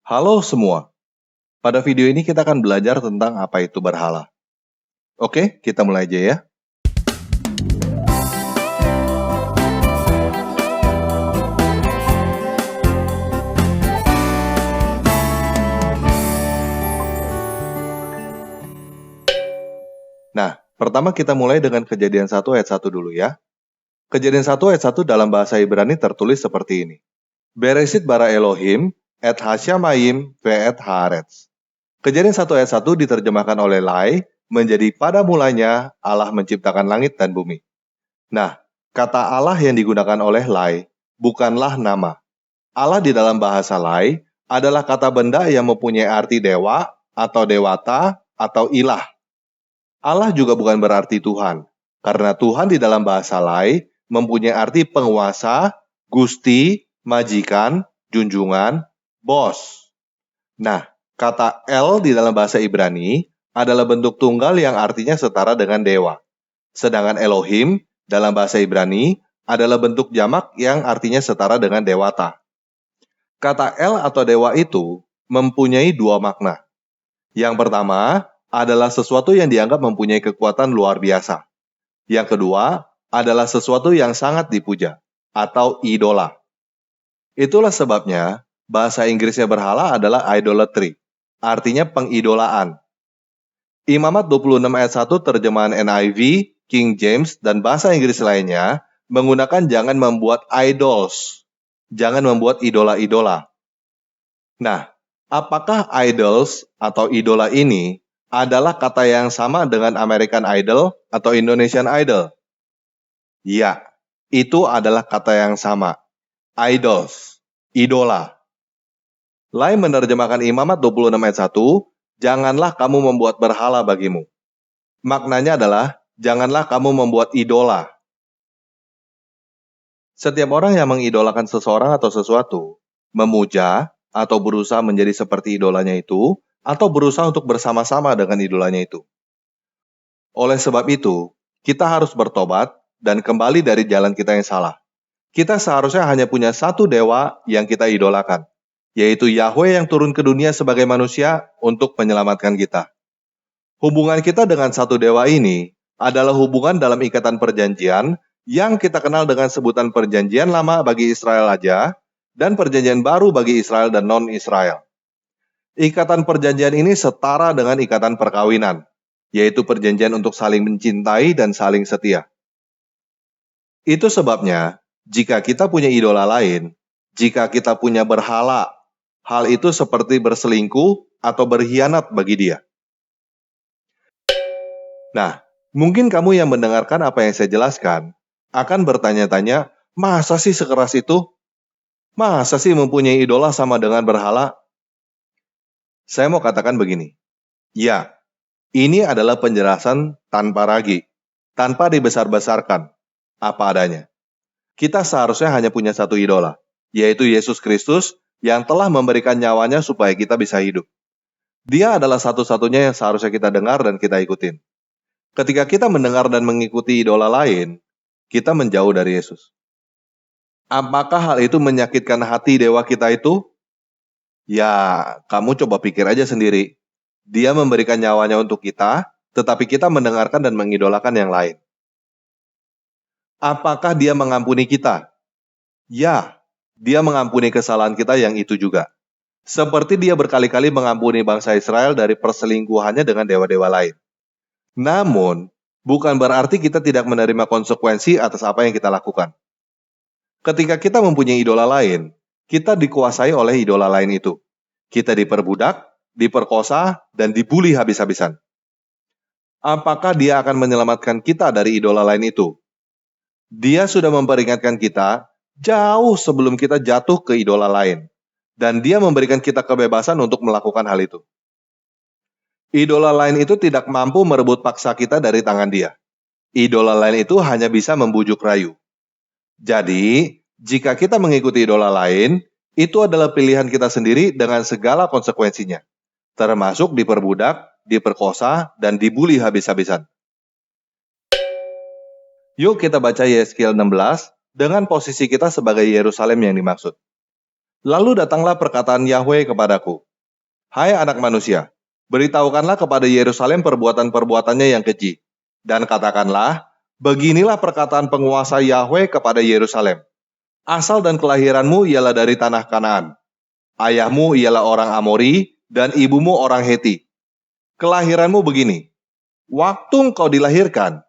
Halo semua, pada video ini kita akan belajar tentang apa itu berhala. Oke, kita mulai aja ya. Nah, pertama kita mulai dengan Kejadian 1 ayat 1 dulu ya. Kejadian 1 ayat 1 dalam bahasa Ibrani tertulis seperti ini. Bereshit bara Elohim, et hasyamayim, ve et haaretz. Kejadian 1 ayat 1 diterjemahkan oleh Lai, menjadi pada mulanya Allah menciptakan langit dan bumi. Nah, kata Allah yang digunakan oleh Lai bukanlah nama. Allah di dalam bahasa Lai adalah kata benda yang mempunyai arti dewa, atau dewata, atau ilah. Allah juga bukan berarti Tuhan, karena Tuhan di dalam bahasa Lai mempunyai arti penguasa, gusti, majikan, junjungan, bos. Nah, kata El di dalam bahasa Ibrani adalah bentuk tunggal yang artinya setara dengan dewa. Sedangkan Elohim dalam bahasa Ibrani adalah bentuk jamak yang artinya setara dengan dewata. Kata El atau dewa itu mempunyai dua makna. Yang pertama adalah sesuatu yang dianggap mempunyai kekuatan luar biasa. Yang kedua adalah sesuatu yang sangat dipuja, atau idola. Itulah sebabnya bahasa Inggrisnya berhala adalah idolatry, artinya pengidolaan. Imamat 26 ayat 1 terjemahan NIV, King James, dan bahasa Inggris lainnya menggunakan jangan membuat idols, jangan membuat idola-idola. Nah, apakah idols atau idola ini adalah kata yang sama dengan American Idol atau Indonesian Idol? Ya, itu adalah kata yang sama. Idols, idola. Lai menerjemahkan Imamat 26 ayat 1, janganlah kamu membuat berhala bagimu. Maknanya adalah, janganlah kamu membuat idola. Setiap orang yang mengidolakan seseorang atau sesuatu, memuja, atau berusaha menjadi seperti idolanya itu, atau berusaha untuk bersama-sama dengan idolanya itu. Oleh sebab itu, kita harus bertobat dan kembali dari jalan kita yang salah. Kita seharusnya hanya punya satu dewa yang kita idolakan, yaitu Yahweh yang turun ke dunia sebagai manusia untuk menyelamatkan kita. Hubungan kita dengan satu dewa ini adalah hubungan dalam ikatan perjanjian yang kita kenal dengan sebutan perjanjian lama bagi Israel aja, dan perjanjian baru bagi Israel dan non-Israel. Ikatan perjanjian ini setara dengan ikatan perkawinan, yaitu perjanjian untuk saling mencintai dan saling setia. Itu sebabnya, jika kita punya idola lain, jika kita punya berhala, hal itu seperti berselingkuh atau berkhianat bagi dia. Nah, mungkin kamu yang mendengarkan apa yang saya jelaskan akan bertanya-tanya, masa sih sekeras itu? Masa sih mempunyai idola sama dengan berhala? Saya mau katakan begini, ya, ini adalah penjelasan tanpa ragi, tanpa dibesar-besarkan, apa adanya. Kita seharusnya hanya punya satu idola, yaitu Yesus Kristus yang telah memberikan nyawanya supaya kita bisa hidup. Dia adalah satu-satunya yang seharusnya kita dengar dan kita ikutin. Ketika kita mendengar dan mengikuti idola lain, kita menjauh dari Yesus. Apakah hal itu menyakitkan hati dewa kita itu? Ya, kamu coba pikir aja sendiri. Dia memberikan nyawanya untuk kita, tetapi kita mendengarkan dan mengidolakan yang lain. Apakah dia mengampuni kita? Ya, dia mengampuni kesalahan kita yang itu juga. Seperti dia berkali-kali mengampuni bangsa Israel dari perselingkuhannya dengan dewa-dewa lain. Namun, bukan berarti kita tidak menerima konsekuensi atas apa yang kita lakukan. Ketika kita mempunyai idola lain, kita dikuasai oleh idola lain itu. Kita diperbudak, diperkosa, dan dibuli habis-habisan. Apakah dia akan menyelamatkan kita dari idola lain itu? Dia sudah memperingatkan kita jauh sebelum kita jatuh ke idola lain. Dan dia memberikan kita kebebasan untuk melakukan hal itu. Idola lain itu tidak mampu merebut paksa kita dari tangan dia. Idola lain itu hanya bisa membujuk rayu. Jadi, jika kita mengikuti idola lain, itu adalah pilihan kita sendiri dengan segala konsekuensinya, termasuk diperbudak, diperkosa, dan dibuli habis-habisan. Yuk kita baca Yeskiel 16 dengan posisi kita sebagai Yerusalem yang dimaksud. Lalu datanglah perkataan Yahweh kepadaku, "Hai anak manusia, beritahukanlah kepada Yerusalem perbuatan-perbuatannya yang keji, dan katakanlah, beginilah perkataan penguasa Yahweh kepada Yerusalem. Asal dan kelahiranmu ialah dari tanah Kanaan. Ayahmu ialah orang Amori, dan ibumu orang Heti. Kelahiranmu begini, waktu engkau dilahirkan,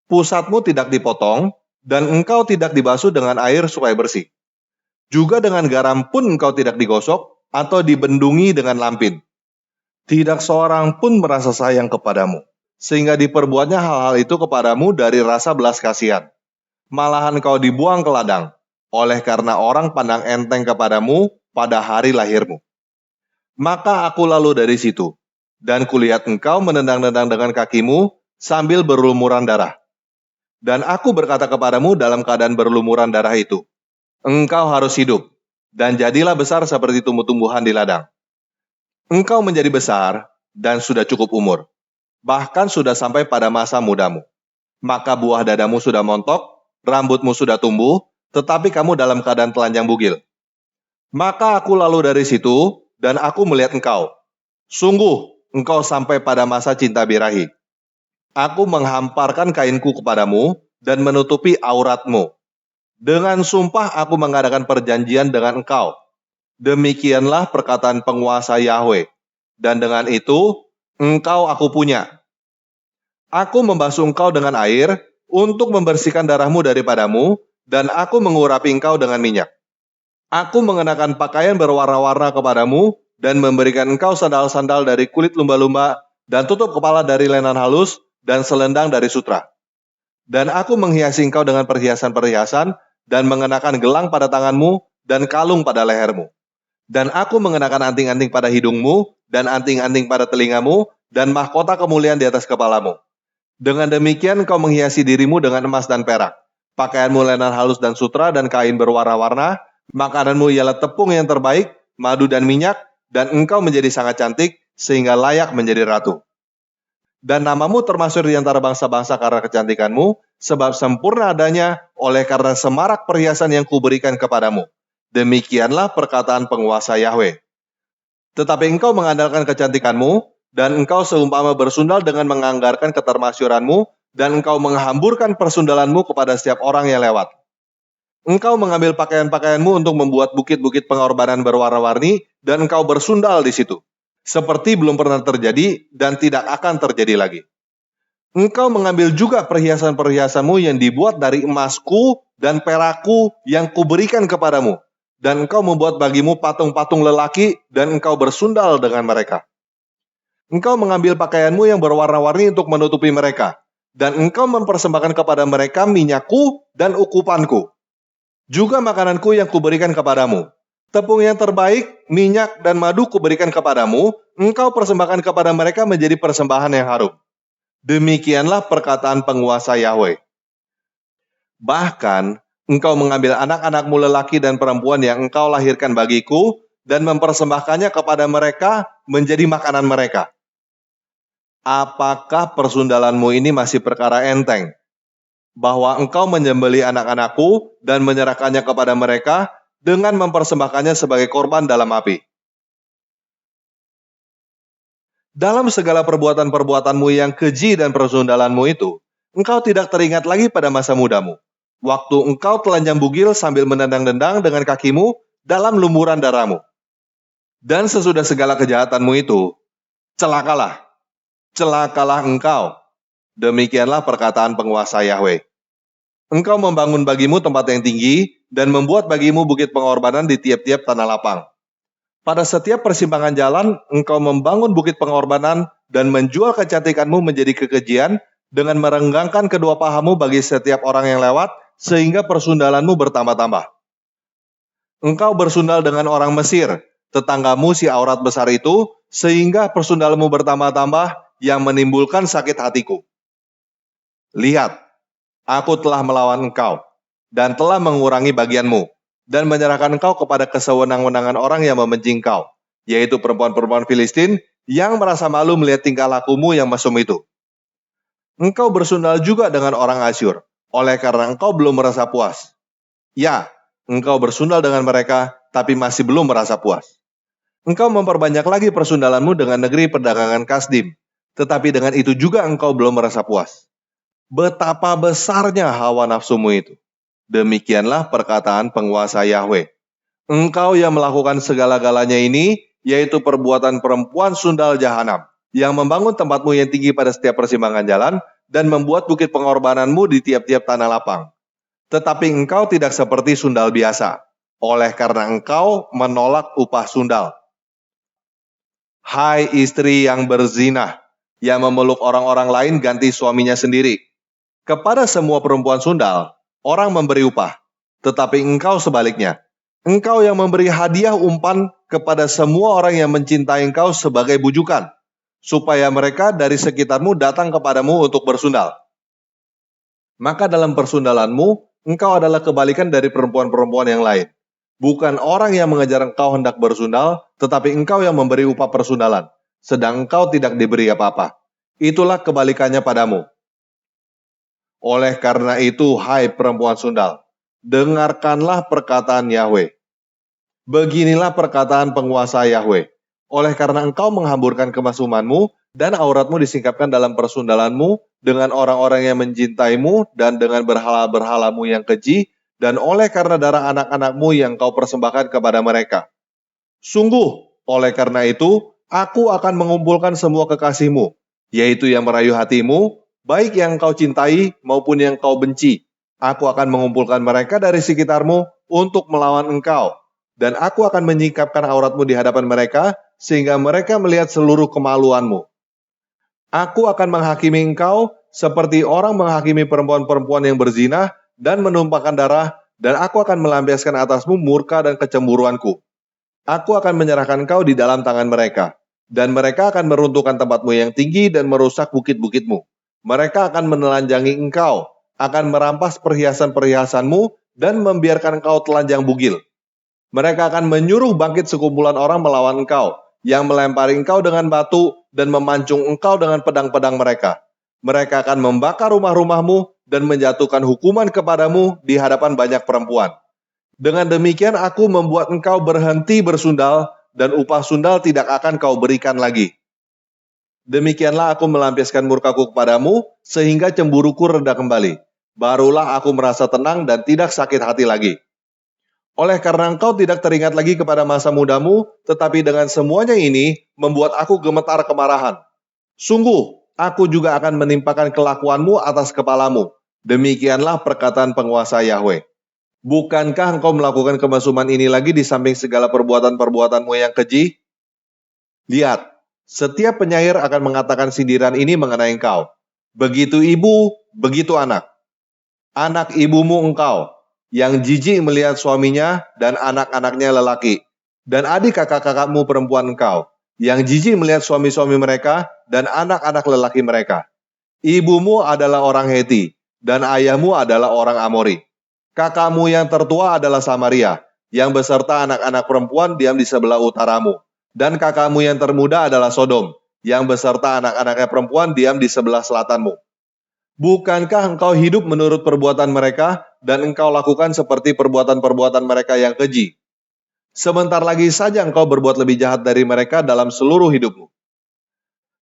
pusatmu tidak dipotong, dan engkau tidak dibasuh dengan air supaya bersih. Juga dengan garam pun engkau tidak digosok, atau dibendungi dengan lampin. Tidak seorang pun merasa sayang kepadamu, sehingga diperbuatnya hal-hal itu kepadamu dari rasa belas kasihan. Malahan kau dibuang ke ladang, oleh karena orang pandang enteng kepadamu pada hari lahirmu. Maka aku lalu dari situ, dan kulihat engkau menendang-nendang dengan kakimu sambil berlumuran darah. Dan aku berkata kepadamu dalam keadaan berlumuran darah itu, engkau harus hidup, dan jadilah besar seperti tumbuh-tumbuhan di ladang. Engkau menjadi besar, dan sudah cukup umur, bahkan sudah sampai pada masa mudamu. Maka buah dadamu sudah montok, rambutmu sudah tumbuh, tetapi kamu dalam keadaan telanjang bugil. Maka aku lalu dari situ, dan aku melihat engkau. Sungguh, engkau sampai pada masa cinta birahi. Aku menghamparkan kainku kepadamu, dan menutupi auratmu. Dengan sumpah aku mengadakan perjanjian dengan engkau. Demikianlah perkataan penguasa Yahweh. Dan dengan itu, engkau aku punya. Aku membasuh engkau dengan air, untuk membersihkan darahmu daripadamu, dan aku mengurapi engkau dengan minyak. Aku mengenakan pakaian berwarna-warna kepadamu, dan memberikan engkau sandal-sandal dari kulit lumba-lumba, dan tutup kepala dari lenan halus, dan selendang dari sutra. Dan aku menghiasi engkau dengan perhiasan-perhiasan, dan mengenakan gelang pada tanganmu, dan kalung pada lehermu. Dan aku mengenakan anting-anting pada hidungmu, dan anting-anting pada telingamu, dan mahkota kemuliaan di atas kepalamu. Dengan demikian kau menghiasi dirimu dengan emas dan perak. Pakaianmu lenan halus dan sutra dan kain berwarna-warna. Makananmu ialah tepung yang terbaik, madu dan minyak, dan engkau menjadi sangat cantik, sehingga layak menjadi ratu. Dan namamu termasuk di antara bangsa-bangsa karena kecantikanmu, sebab sempurna adanya oleh karena semarak perhiasan yang kuberikan kepadamu. Demikianlah perkataan penguasa Yahweh. Tetapi engkau mengandalkan kecantikanmu, dan engkau seumpama bersundal dengan menganggarkan ketermasyuranmu, dan engkau menghamburkan persundalanmu kepada setiap orang yang lewat. Engkau mengambil pakaian-pakaianmu untuk membuat bukit-bukit pengorbanan berwarna-warni, dan engkau bersundal di situ, seperti belum pernah terjadi dan tidak akan terjadi lagi. Engkau mengambil juga perhiasan-perhiasanmu yang dibuat dari emasku dan perakku yang kuberikan kepadamu, dan engkau membuat bagimu patung-patung lelaki, dan engkau bersundal dengan mereka. Engkau mengambil pakaianmu yang berwarna-warni untuk menutupi mereka, dan engkau mempersembahkan kepada mereka minyakku dan ukupanku. Juga makananku yang kuberikan kepadamu. Tepung yang terbaik, minyak dan madu kuberikan kepadamu, engkau persembahkan kepada mereka menjadi persembahan yang harum. Demikianlah perkataan penguasa Yahweh. Bahkan, engkau mengambil anak-anakmu lelaki dan perempuan yang engkau lahirkan bagiku, dan mempersembahkannya kepada mereka menjadi makanan mereka. Apakah persundalanmu ini masih perkara enteng? Bahwa engkau menyembelih anak-anakku dan menyerahkannya kepada mereka dengan mempersembahkannya sebagai korban dalam api. Dalam segala perbuatan-perbuatanmu yang keji dan persundalanmu itu, engkau tidak teringat lagi pada masa mudamu, waktu engkau telanjang bugil sambil menendang-nendang dengan kakimu dalam lumuran darahmu. Dan sesudah segala kejahatanmu itu, celakalah, celakalah engkau. Demikianlah perkataan penguasa Yahweh. Engkau membangun bagimu tempat yang tinggi, dan membuat bagimu bukit pengorbanan di tiap-tiap tanah lapang. Pada setiap persimpangan jalan, engkau membangun bukit pengorbanan, dan menjual kecantikanmu menjadi kekejian, dengan merenggangkan kedua pahamu bagi setiap orang yang lewat, sehingga persundalanmu bertambah-tambah. Engkau bersundal dengan orang Mesir, tetanggamu si aurat besar itu, sehingga persundalanmu bertambah-tambah, yang menimbulkan sakit hatiku. Lihat, aku telah melawan engkau, dan telah mengurangi bagianmu, dan menyerahkan engkau kepada kesewenang-wenangan orang yang membenci engkau, yaitu perempuan-perempuan Filistin yang merasa malu melihat tingkah lakumu yang mesum itu. Engkau bersundal juga dengan orang Asyur, oleh karena engkau belum merasa puas. Ya, Engkau bersundal dengan mereka, tapi masih belum merasa puas. Engkau memperbanyak lagi persundalanmu dengan negeri perdagangan Kasdim, tetapi dengan itu juga engkau belum merasa puas. Betapa besarnya hawa nafsumu itu. Demikianlah perkataan penguasa Yahweh. Engkau yang melakukan segala-galanya ini, yaitu perbuatan perempuan sundal jahanam, yang membangun tempatmu yang tinggi pada setiap persimpangan jalan, dan membuat bukit pengorbananmu di tiap-tiap tanah lapang. Tetapi engkau tidak seperti sundal biasa, oleh karena engkau menolak upah sundal. Hai istri yang berzina, yang memeluk orang-orang lain ganti suaminya sendiri. Kepada semua perempuan sundal, orang memberi upah. Tetapi engkau sebaliknya. Engkau yang memberi hadiah umpan kepada semua orang yang mencintai engkau sebagai bujukan, supaya mereka dari sekitarmu datang kepadamu untuk bersundal. Maka dalam persundalanmu, engkau adalah kebalikan dari perempuan-perempuan yang lain. Bukan orang yang mengejar engkau hendak bersundal, tetapi engkau yang memberi upah persundalan, sedang engkau tidak diberi apa-apa. Itulah kebalikannya padamu. Oleh karena itu, hai perempuan sundal, dengarkanlah perkataan Yahweh. Beginilah perkataan penguasa Yahweh. Oleh karena engkau menghamburkan kemasumanmu, dan auratmu disingkapkan dalam persundalanmu, dengan orang-orang yang mencintaimu, dan dengan berhala-berhalamu yang keji, dan oleh karena darah anak-anakmu yang kau persembahkan kepada mereka. Sungguh, oleh karena itu, aku akan mengumpulkan semua kekasihmu, yaitu yang merayu hatimu, baik yang kau cintai maupun yang kau benci. Aku akan mengumpulkan mereka dari sekitarmu untuk melawan engkau, dan aku akan menyingkapkan auratmu di hadapan mereka, sehingga mereka melihat seluruh kemaluanmu. Aku akan menghakimi engkau seperti orang menghakimi perempuan-perempuan yang berzina dan menumpahkan darah, dan aku akan melampiaskan atasmu murka dan kecemburuanku. Aku akan menyerahkan engkau di dalam tangan mereka, dan mereka akan meruntuhkan tempatmu yang tinggi dan merusak bukit-bukitmu. Mereka akan menelanjangi engkau, akan merampas perhiasan-perhiasanmu, dan membiarkan engkau telanjang bugil. Mereka akan menyuruh bangkit sekumpulan orang melawan engkau, yang melempari engkau dengan batu dan memancung engkau dengan pedang-pedang mereka. Mereka akan membakar rumah-rumahmu dan menjatuhkan hukuman kepadamu di hadapan banyak perempuan. Dengan demikian aku membuat engkau berhenti bersundal, dan upah sundal tidak akan kau berikan lagi. Demikianlah aku melampiaskan murkaku kepadamu, sehingga cemburuku reda kembali. Barulah aku merasa tenang dan tidak sakit hati lagi. Oleh karena engkau tidak teringat lagi kepada masa mudamu, tetapi dengan semuanya ini membuat aku gemetar kemarahan. Sungguh, aku juga akan menimpakan kelakuanmu atas kepalamu. Demikianlah perkataan penguasa Yahweh. Bukankah engkau melakukan kemasuman ini lagi di samping segala perbuatan-perbuatanmu yang keji? Lihat, setiap penyair akan mengatakan sindiran ini mengenai engkau. Begitu ibu, begitu anak. Anak ibumu engkau, yang jijik melihat suaminya dan anak-anaknya lelaki. Dan adik kakak-kakakmu perempuan engkau, yang jijik melihat suami-suami mereka dan anak-anak lelaki mereka. Ibumu adalah orang Heti, dan ayahmu adalah orang Amori. Kakakmu yang tertua adalah Samaria, yang beserta anak-anak perempuan diam di sebelah utaramu. Dan kakakmu yang termuda adalah Sodom, yang beserta anak-anaknya perempuan diam di sebelah selatanmu. Bukankah engkau hidup menurut perbuatan mereka, dan engkau lakukan seperti perbuatan-perbuatan mereka yang keji? Sebentar lagi saja engkau berbuat lebih jahat dari mereka dalam seluruh hidupmu.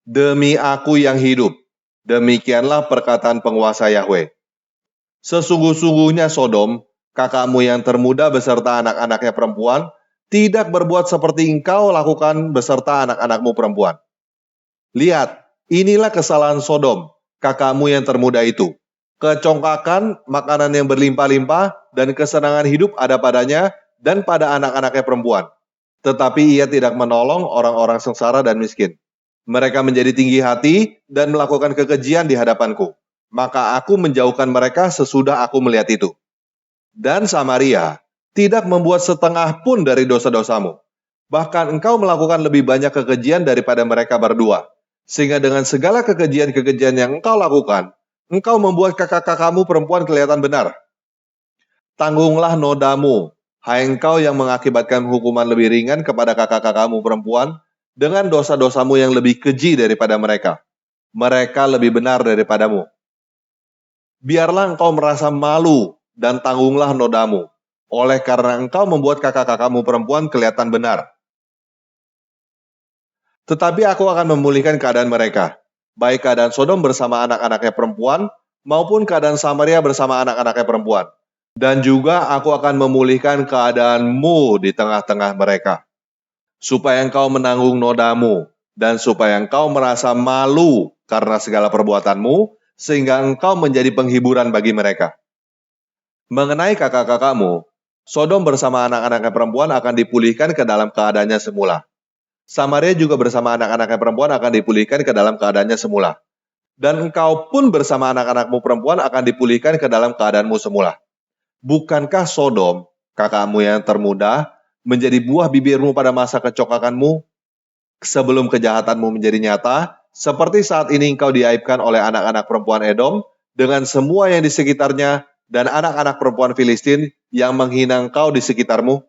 Demi aku yang hidup, demikianlah perkataan penguasa Yahweh. Sesungguh-sungguhnya Sodom, kakakmu yang termuda beserta anak-anaknya perempuan, tidak berbuat seperti engkau lakukan beserta anak-anakmu perempuan. Lihat, inilah kesalahan Sodom, kakakmu yang termuda itu. Kecongkakan, makanan yang berlimpah-limpah, dan kesenangan hidup ada padanya dan pada anak-anaknya perempuan. Tetapi ia tidak menolong orang-orang sengsara dan miskin. Mereka menjadi tinggi hati dan melakukan kekejian di hadapanku. Maka aku menjauhkan mereka sesudah aku melihat itu. Dan Samaria tidak membuat setengah pun dari dosa-dosamu. Bahkan engkau melakukan lebih banyak kekejian daripada mereka berdua. Sehingga dengan segala kekejian-kekejian yang engkau lakukan, engkau membuat kakak-kakakmu perempuan kelihatan benar. Tanggunglah nodamu, hai engkau yang mengakibatkan hukuman lebih ringan kepada kakak-kakakmu perempuan, dengan dosa-dosamu yang lebih keji daripada mereka. Mereka lebih benar daripadamu. Biarlah engkau merasa malu dan tanggunglah nodamu. oleh karena engkau membuat kakak-kakakmu perempuan kelihatan benar. Tetapi aku akan memulihkan keadaan mereka, baik keadaan Sodom bersama anak-anaknya perempuan, maupun keadaan Samaria bersama anak-anaknya perempuan. Dan juga aku akan memulihkan keadaanmu di tengah-tengah mereka, supaya engkau menanggung nodamu, dan supaya engkau merasa malu karena segala perbuatanmu, sehingga engkau menjadi penghiburan bagi mereka. Mengenai kakak-kakakmu, Sodom bersama anak-anaknya perempuan akan dipulihkan ke dalam keadaannya semula. Samaria juga bersama anak-anaknya perempuan akan dipulihkan ke dalam keadaannya semula. Dan engkau pun bersama anak-anakmu perempuan akan dipulihkan ke dalam keadaanmu semula. Bukankah Sodom, kakakmu yang termuda, menjadi buah bibirmu pada masa kecokakanmu, sebelum kejahatanmu menjadi nyata, seperti saat ini engkau diaibkan oleh anak-anak perempuan Edom, dengan semua yang di sekitarnya, dan anak-anak perempuan Filistin yang menghina engkau di sekitarmu?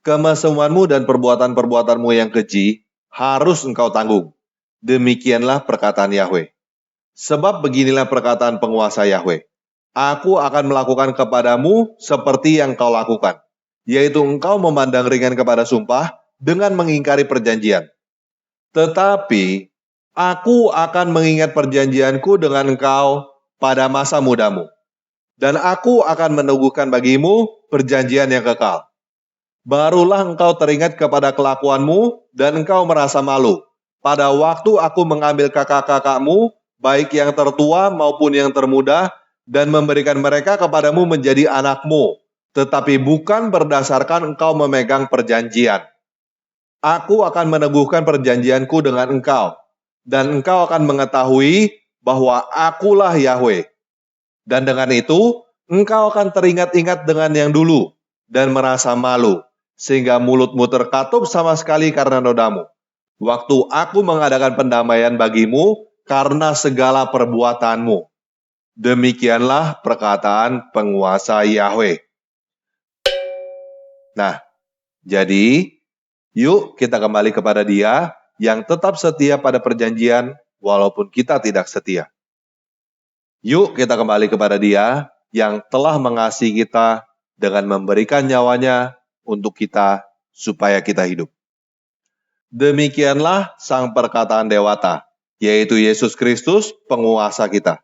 Kemesumanmu dan perbuatan-perbuatanmu yang keji harus engkau tanggung. Demikianlah perkataan Yahweh. Sebab beginilah perkataan penguasa Yahweh. Aku akan melakukan kepadamu seperti yang kau lakukan, yaitu engkau memandang ringan kepada sumpah dengan mengingkari perjanjian. Tetapi aku akan mengingat perjanjianku dengan engkau pada masa mudamu, dan aku akan meneguhkan bagimu perjanjian yang kekal. Barulah engkau teringat kepada kelakuanmu dan engkau merasa malu. Pada waktu aku mengambil kakak-kakakmu, baik yang tertua maupun yang termuda, dan memberikan mereka kepadamu menjadi anakmu, tetapi bukan berdasarkan engkau memegang perjanjian. Aku akan meneguhkan perjanjianku dengan engkau, dan engkau akan mengetahui bahwa akulah Yahweh. Dan dengan itu, engkau akan teringat-ingat dengan yang dulu, dan merasa malu, sehingga mulutmu terkatup sama sekali karena nodamu. Waktu aku mengadakan pendamaian bagimu karena segala perbuatanmu. Demikianlah perkataan penguasa Yahweh. Nah, jadi yuk kita kembali kepada Dia yang tetap setia pada perjanjian walaupun kita tidak setia. Yuk kita kembali kepada Dia yang telah mengasihi kita dengan memberikan nyawanya untuk kita supaya kita hidup. Demikianlah sang perkataan dewata, yaitu Yesus Kristus penguasa kita.